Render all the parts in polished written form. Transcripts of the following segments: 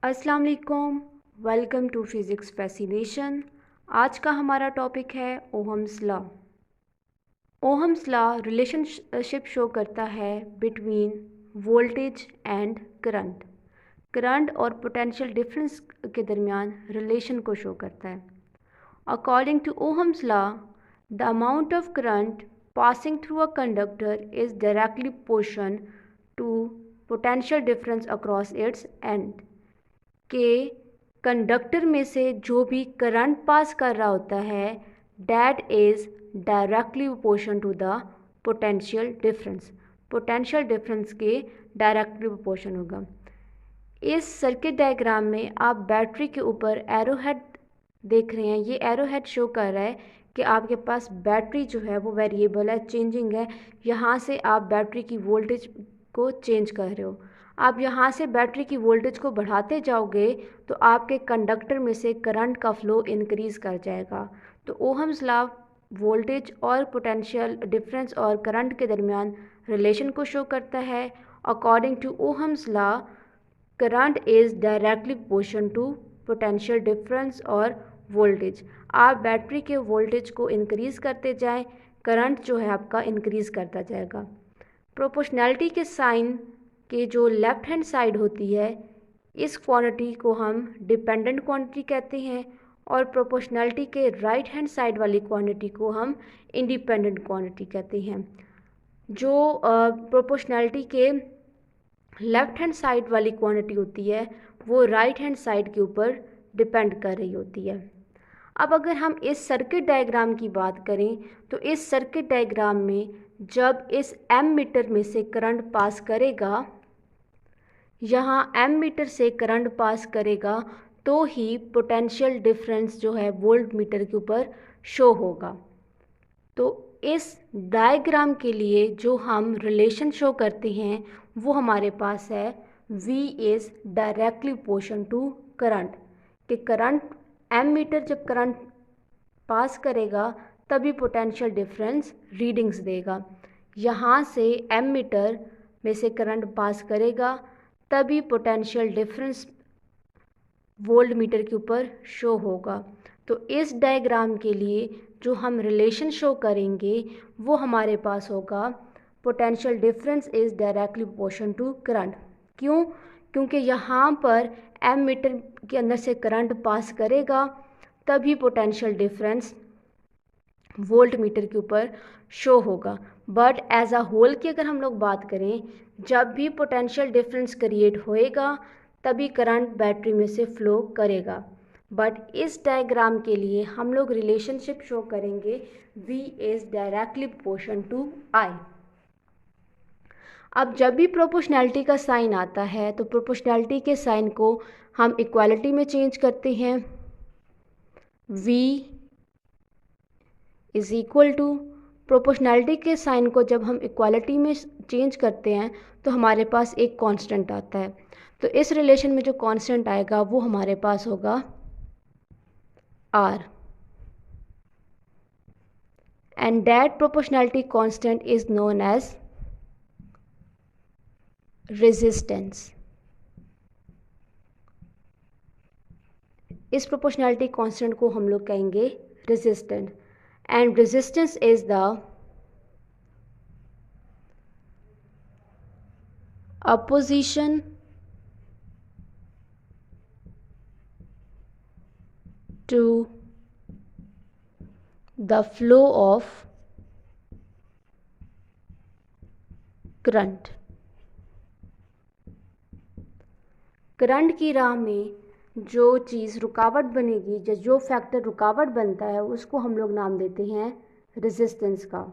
अस्सलाम वालेकुम, welcome to physics fascination. आज का हमारा टॉपिक है Ohm's law. Ohm's law relationship show करता है between voltage and current. Current और पोटेंशियल डिफरेंस के दरमियान रिलेशन को शो करता है। According to Ohm's law, the amount of current passing through a conductor is directly proportional to potential difference across its end। के conductor में से जो भी करंट पास कर रहा होता है that is directly proportion to the potential difference. Potential difference के डायरेक्टली प्रोपोर्शन होगा। इस सर्किट डायग्राम में आप बैटरी के ऊपर एरोहेड देख रहे हैं। ये एरोहेड शो कर रहा है कि आपके पास बैटरी जो है वो वेरिएबल है, चेंजिंग है। यहाँ से आप बैटरी की वोल्टेज को चेंज कर रहे हो। आप यहाँ से बैटरी की वोल्टेज को बढ़ाते जाओगे तो आपके कंडक्टर में से करंट का फ्लो इंक्रीज़ कर जाएगा। तो ओहम्स लॉ वोल्टेज और पोटेंशियल डिफरेंस और करंट के दरमियान रिलेशन को शो करता है। According to Ohm's law, current is directly proportion to potential difference और वोल्टेज। आप बैटरी के वोल्टेज को इंक्रीज़ करते जाएं, करंट जो है आपका इंक्रीज़ करता जाएगा। प्रोपोर्शनैलिटी के साइन के जो लेफ़्ट हैंड साइड होती है, इस क्वांटिटी को हम डिपेंडेंट क्वांटिटी कहते हैं और प्रोपोर्शनैलिटी के राइट हैंड साइड वाली क्वांटिटी को हम इंडिपेंडेंट क्वांटिटी कहते हैं। जो प्रोपोर्शनैलिटी के लेफ़्ट हैंड साइड वाली क्वांटिटी होती है वो राइट हैंड साइड के ऊपर डिपेंड कर रही होती है। अब अगर हम इस सर्किट डायग्राम की बात करें तो इस सर्किट डायग्राम में जब इस एम मीटर में से करंट पास करेगा, यहाँ एम मीटर से करंट पास करेगा तो ही पोटेंशियल डिफरेंस जो है वोल्ट मीटर के ऊपर शो होगा। तो इस डायग्राम के लिए जो हम रिलेशन शो करते हैं वो हमारे पास है V is directly proportion to current. कि करंट एम मीटर जब करंट पास करेगा तभी पोटेंशियल डिफरेंस रीडिंग्स देगा। यहाँ से एम मीटर में से करंट पास करेगा तभी पोटेंशियल डिफरेंस वोल्ट मीटर के ऊपर शो होगा। तो इस डायग्राम के लिए जो हम रिलेशन शो करेंगे वो हमारे पास होगा potential difference is directly proportion to current. क्यों? क्योंकि यहाँ पर एम मीटर के अंदर से करंट पास करेगा तभी पोटेंशियल डिफरेंस वोल्ट मीटर के ऊपर शो होगा। बट एज अ होल की अगर हम लोग बात करें, जब भी पोटेंशियल डिफरेंस क्रिएट होएगा तभी करंट बैटरी में से फ्लो करेगा। बट इस डायग्राम के लिए हम लोग रिलेशनशिप शो करेंगे V is directly proportion to I। अब जब भी प्रोपोर्शनैलिटी का साइन आता है तो प्रोपोर्शनैलिटी के साइन को हम इक्वालिटी में चेंज करते हैं। V is equal to, proportionality के साइन को जब हम इक्वालिटी में चेंज करते हैं तो हमारे पास एक कांस्टेंट आता है। तो इस रिलेशन में जो कांस्टेंट आएगा वो हमारे पास होगा R, and that proportionality constant is known as resistance. इस प्रोपोर्शनैलिटी कांस्टेंट को हम लोग कहेंगे resistance, and resistance is the opposition to the flow of current. Current की राह में जो चीज़ रुकावट बनेगी, जो फैक्टर रुकावट बनता है उसको हम लोग नाम देते हैं रेजिस्टेंस का।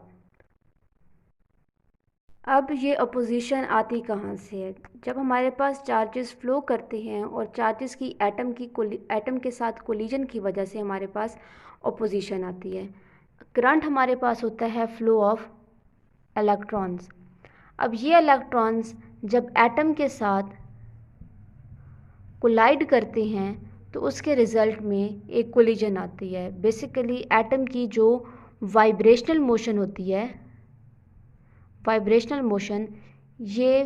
अब ये अपोजिशन आती कहाँ से है? जब हमारे पास चार्जेस फ्लो करते हैं और चार्जेस की एटम के साथ कोलिजन की वजह से हमारे पास अपोजिशन आती है। करंट हमारे पास होता है फ्लो ऑफ इलेक्ट्रॉन्स। अब ये इलेक्ट्रॉन्स जब एटम के साथ कोलाइड करते हैं तो उसके रिज़ल्ट में एक कोलिजन आती है। बेसिकली एटम की जो वाइब्रेशनल मोशन होती है, वाइब्रेशनल मोशन, ये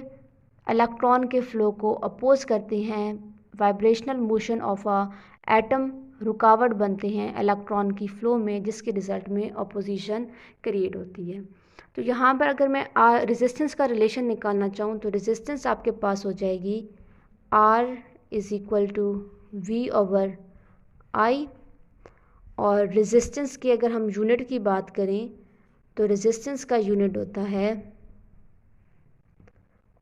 इलेक्ट्रॉन के फ़्लो को अपोज करते हैं vibrational motion of a atom रुकावट बनते हैं इलेक्ट्रॉन की फ़्लो में, जिसके रिज़ल्ट में अपोजिशन क्रिएट होती है। तो यहाँ पर अगर मैं रेजिस्टेंस का रिलेशन निकालना चाहूँ तो रेजिस्टेंस आपके पास हो जाएगी R is equal to V/I। और रेजिस्टेंस की अगर हम यूनिट की बात करें तो रेजिस्टेंस का यूनिट होता है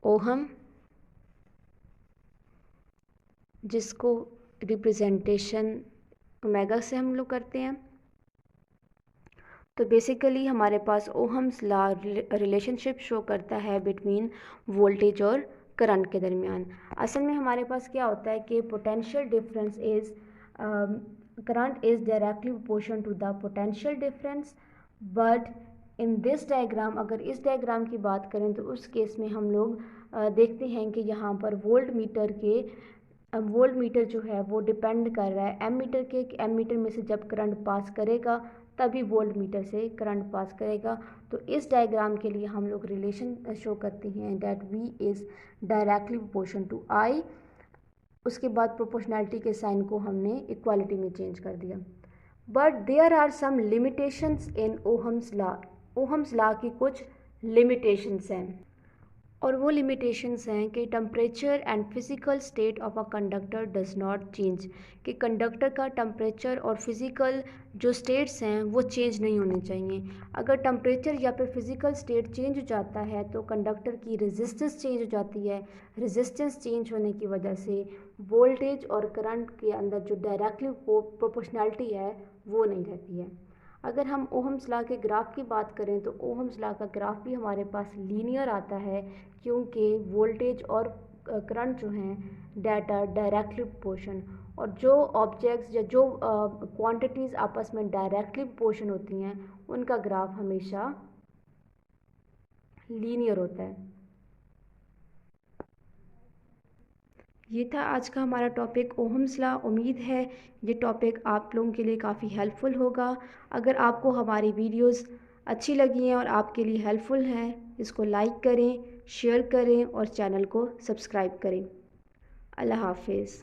ओहम, जिसको रिप्रेजेंटेशन ओमेगा से हम लोग करते हैं। तो बेसिकली हमारे पास ओहम्स लॉ रिलेशनशिप शो करता है बिटवीन वोल्टेज और करंट के दरमियान। असल में हमारे पास क्या होता है कि potential difference is current is directly proportion to the potential difference, but in this diagram, अगर इस डायग्राम की बात करें तो उस केस में हम लोग देखते हैं कि यहाँ पर वोल्ट मीटर जो है वो डिपेंड कर रहा है एम मीटर में से जब करंट पास करेगा तभी वोल्ट मीटर से करंट पास करेगा। तो इस डायग्राम के लिए हम लोग रिलेशन शो करते हैं that V is directly proportion to I। उसके बाद प्रोपोर्शनैलिटी के साइन को हमने इक्वालिटी में चेंज कर दिया। But there are some limitations in Ohm's law. Ohm's law की कुछ लिमिटेशंस हैं, और वो लिमिटेशंस हैं कि temperature and physical state of a conductor does not change, कि कंडक्टर का टेम्परेचर और फिज़िकल जो स्टेट्स हैं वो चेंज नहीं होने चाहिए। अगर टेम्परेचर या फिर फिज़िकल स्टेट चेंज हो जाता है तो कंडक्टर की रेजिस्टेंस चेंज हो जाती है। रेजिस्टेंस चेंज होने की वजह से वोल्टेज और करंट के अंदर जो डायरेक्टली प्रोपोर्शनैलिटी है वो नहीं रहती है। अगर हम ओहम्स लॉ के ग्राफ की बात करें तो ओहम्स लॉ का ग्राफ भी हमारे पास लीनियर आता है, क्योंकि वोल्टेज और करंट जो हैं डेटा डायरेक्टली प्रोपोर्शन, और जो ऑब्जेक्ट्स या जो क्वांटिटीज़ आपस में डायरेक्टली प्रोपोर्शन होती हैं उनका ग्राफ हमेशा लीनियर होता है। ये था आज का हमारा टॉपिक ओहम्स लॉ। उम्मीद है ये टॉपिक आप लोगों के लिए काफ़ी हेल्पफुल होगा। अगर आपको हमारी वीडियोस अच्छी लगी हैं और आपके लिए हेल्पफुल हैं, इसको लाइक करें, शेयर करें और चैनल को सब्सक्राइब करें। अल्लाह हाफिज़।